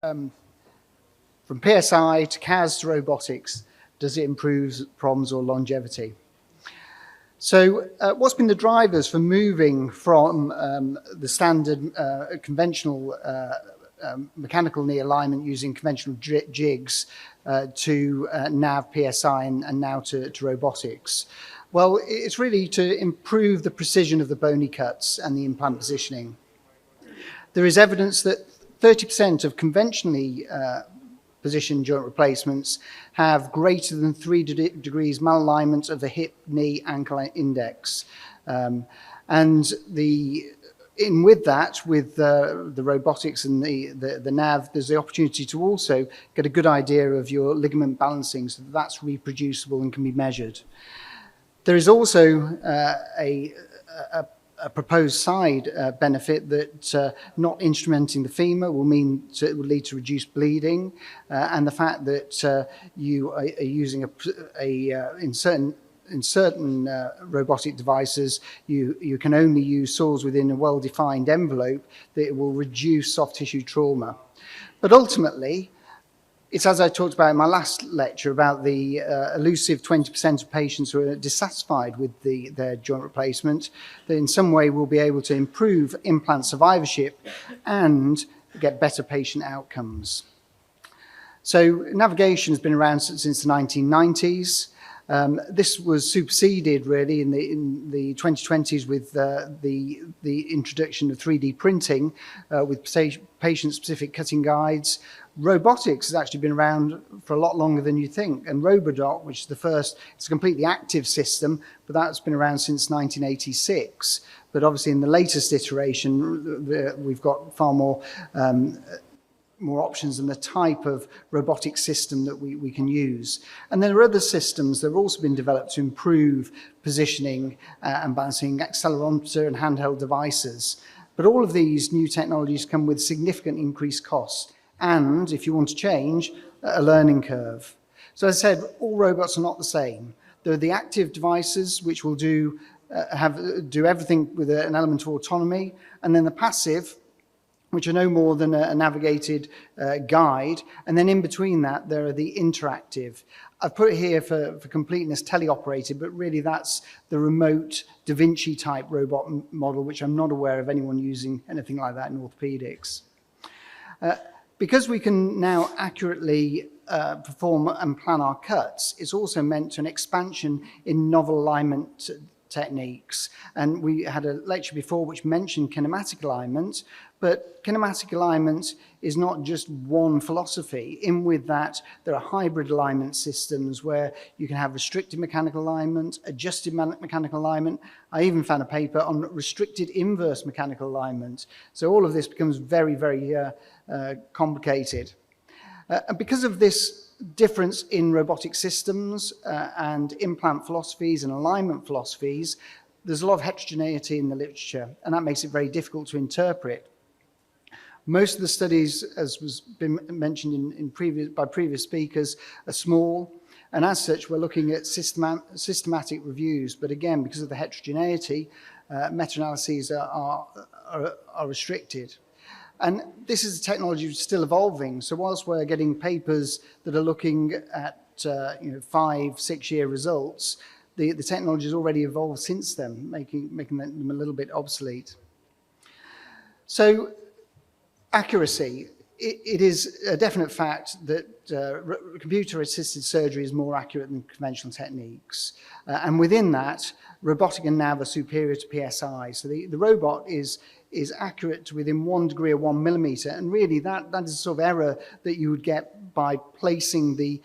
From PSI to CAS to robotics, does it improve PROMs or longevity? So what's been the drivers for moving from the standard conventional mechanical knee alignment using conventional jigs to NAV, PSI, and now to robotics? Well, it's really to improve the precision of the bony cuts and the implant positioning. There is evidence that 30% of conventionally positioned joint replacements have greater than 3 degrees malalignment of the hip, knee, ankle index. And with the robotics and the NAV, there's the opportunity to also get a good idea of your ligament balancing so that that's reproducible and can be measured. There is also a proposed side benefit that not instrumenting the femur will mean it will lead to reduced bleeding, and the fact that you are using in certain robotic devices, you can only use saws within a well-defined envelope, that it will reduce soft tissue trauma. But ultimately, it's as I talked about in my last lecture about the elusive 20% of patients who are dissatisfied with their joint replacement, that in some way we'll be able to improve implant survivorship and get better patient outcomes. So navigation has been around since the 1990s. This was superseded really in the 2020s with the introduction of 3D printing with patient-specific cutting guides. Robotics has actually been around for a lot longer than you think, and Robodoc, which is the first, it's a completely active system, but that's been around since 1986. But obviously in the latest iteration, we've got far more options and the type of robotic system that we can use. And there are other systems that have also been developed to improve positioning and balancing, accelerometer and handheld devices. But all of these new technologies come with significant increased costs and, if you want to change, a learning curve. So as I said, all robots are not the same. There are the active devices which will do everything with an element of autonomy, and then the passive, which are no more than a navigated guide. And then in between that, there are the interactive. I've put it here for completeness, teleoperated, but really that's the remote Da Vinci type robot model, which I'm not aware of anyone using anything like that in orthopedics. Because we can now accurately perform and plan our cuts, it's also meant to an expansion in novel alignment techniques. And we had a lecture before which mentioned kinematic alignment, but kinematic alignment is not just one philosophy. In with that, there are hybrid alignment systems where you can have restricted mechanical alignment, adjusted mechanical alignment. I even found a paper on restricted inverse mechanical alignment. So all of this becomes very, very complicated. And because of this difference in robotic systems and implant philosophies and alignment philosophies, there's a lot of heterogeneity in the literature, and that makes it very difficult to interpret. Most of the studies, as was been mentioned by previous speakers, are small, and as such, we're looking at systematic reviews. But again, because of the heterogeneity, meta-analyses are restricted. And this is a technology that's still evolving. So whilst we're getting papers that are looking at 5-6 year results, the technology has already evolved since then, making them a little bit obsolete. So accuracy. It is a definite fact that computer-assisted surgery is more accurate than conventional techniques. And within that, robotic and NAV are superior to PSI. So the robot is accurate to within 1 degree or 1 millimeter. And really that is the sort of error that you would get by placing the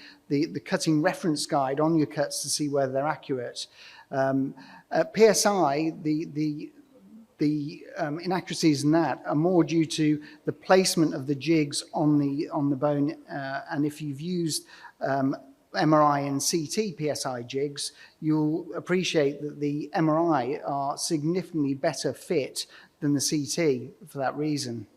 cutting reference guide on your cuts to see whether they're accurate. At PSI, the inaccuracies in that are more due to the placement of the jigs on the bone, and if you've used MRI and CT PSI jigs, you'll appreciate that the MRI are significantly better fit than the CT for that reason.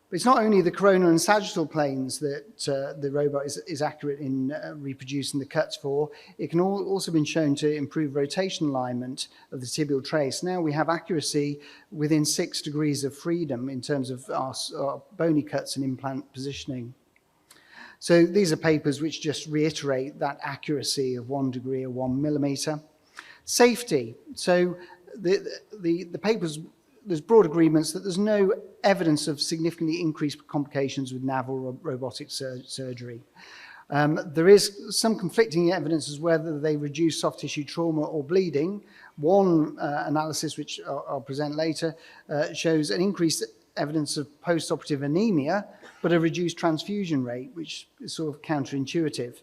But it's not only the coronal and sagittal planes that the robot is accurate in reproducing the cuts for. It can also been shown to improve rotation alignment of the tibial trace. Now we have accuracy within 6 degrees of freedom in terms of our bony cuts and implant positioning. So these are papers which just reiterate that accuracy of 1 degree or 1 millimeter. Safety. So the papers, there's broad agreements that there's no evidence of significantly increased complications with NAV or robotic surgery. There is some conflicting evidence as whether they reduce soft tissue trauma or bleeding. One analysis, which I'll present later, shows an increased evidence of post-operative anemia, but a reduced transfusion rate, which is sort of counterintuitive.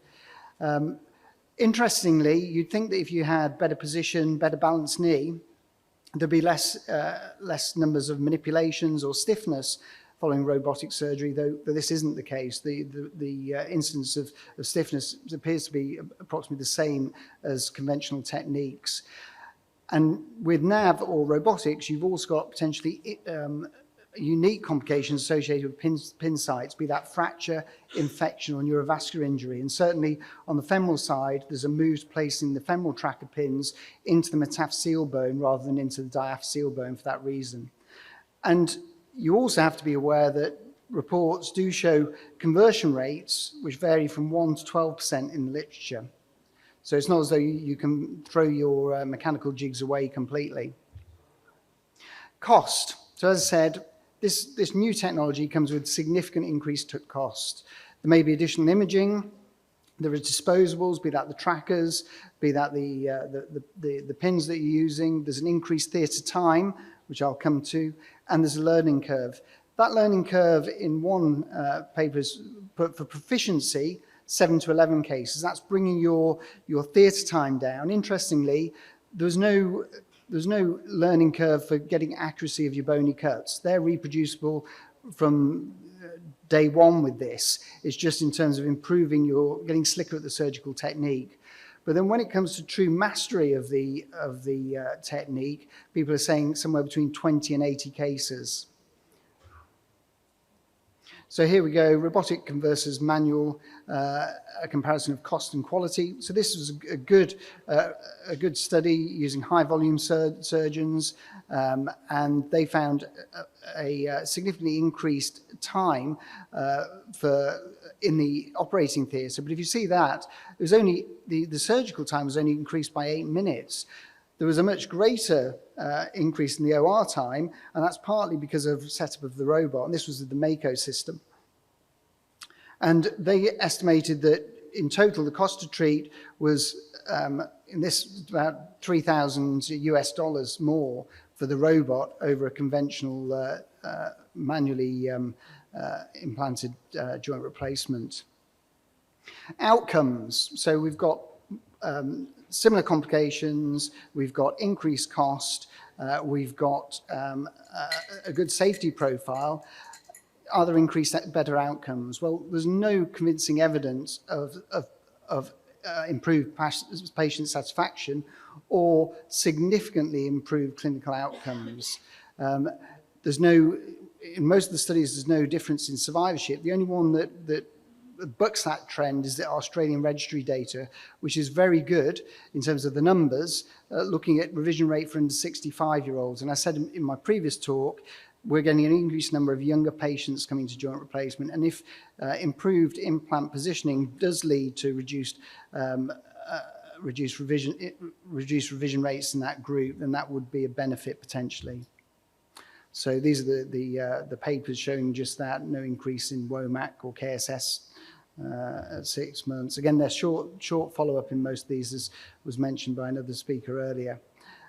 Interestingly, you'd think that if you had better position, better balanced knee, there'd be less numbers of manipulations or stiffness following robotic surgery, though this isn't the case. The incidence of stiffness appears to be approximately the same as conventional techniques. And with NAV or robotics, you've also got potentially unique complications associated with pin sites, be that fracture, infection, or neurovascular injury. And certainly on the femoral side, there's a move to placing the femoral tracker pins into the metaphyseal bone rather than into the diaphyseal bone for that reason. And you also have to be aware that reports do show conversion rates which vary from 1 to 12% in the literature. So it's not as though you can throw your mechanical jigs away completely. Cost. So as I said, this new technology comes with significant increased cost. There may be additional imaging. There are disposables, be that the trackers, be that the pins that you're using. There's an increased theatre time, which I'll come to, and there's a learning curve. That learning curve in one paper is put for proficiency, 7 to 11 cases. That's bringing your theatre time down. Interestingly, there's no learning curve for getting accuracy of your bony cuts. They're reproducible from day one with this. It's just in terms of improving getting slicker at the surgical technique. But then when it comes to true mastery of the technique, people are saying somewhere between 20 and 80 cases. So here we go, robotic versus manual, a comparison of cost and quality. So this was a good study using high volume surgeons, and they found a significantly increased time in the operating theatre. But if you see that, it was only the surgical time was only increased by 8 minutes. There was a much greater increase in the OR time, and that's partly because of setup of the robot, and this was the Mako system. And they estimated that in total, the cost to treat was in this about $3,000 US more for the robot over a conventional manually implanted joint replacement. Outcomes. So we've got similar complications, we've got increased cost, we've got a good safety profile. Are there increased better outcomes? Well, there's no convincing evidence of improved patient satisfaction or significantly improved clinical outcomes. In most of the studies, there's no difference in survivorship. The only one that bucks that trend is the Australian registry data, which is very good in terms of the numbers, looking at revision rate for under 65-year-olds. And I said in my previous talk, we're getting an increased number of younger patients coming to joint replacement. And if improved implant positioning does lead to reduced revision rates in that group, then that would be a benefit potentially. So these are the papers showing just that, no increase in WOMAC or KSS at 6 months. Again, they're short follow-up in most of these, as was mentioned by another speaker earlier.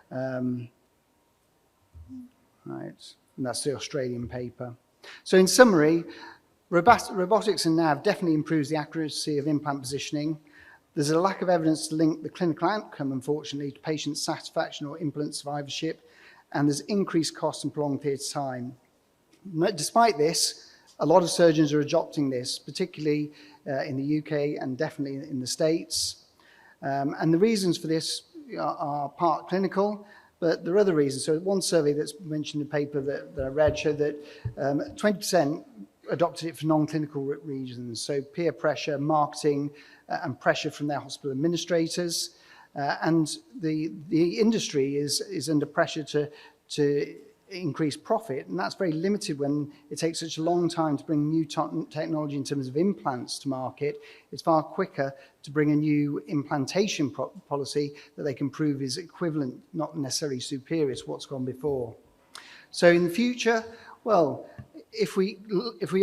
Right, and that's the Australian paper. So in summary, robotics and NAV definitely improves the accuracy of implant positioning. There's a lack of evidence to link the clinical outcome, unfortunately, to patient satisfaction or implant survivorship, and there's increased cost and prolonged theatre time. Despite this, a lot of surgeons are adopting this, particularly in the UK and definitely in the States. And the reasons for this are part clinical, but there are other reasons. So one survey that's mentioned in the paper that I read showed that 20% adopted it for non-clinical reasons, so peer pressure, marketing, and pressure from their hospital administrators. And the industry is under pressure to increase profit, and that's very limited when it takes such a long time to bring new technology in terms of implants to market. It's far quicker to bring a new implantation policy that they can prove is equivalent, not necessarily superior to what's gone before. So in the future, well, if we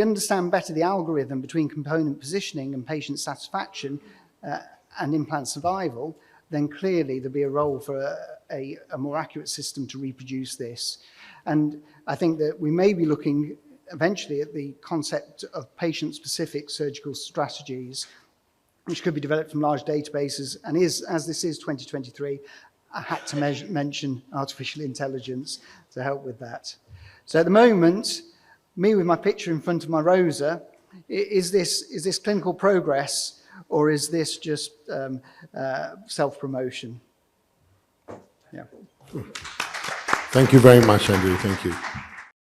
understand better the algorithm between component positioning and patient satisfaction and implant survival, then clearly there'll be a role for a more accurate system to reproduce this. And I think that we may be looking eventually at the concept of patient-specific surgical strategies, which could be developed from large databases, and as this is 2023, I had to mention artificial intelligence to help with that. So at the moment, me with my picture in front of my Rosa, is this clinical progress, or is this just self-promotion? Yeah. Thank you very much, Andrew. Thank you.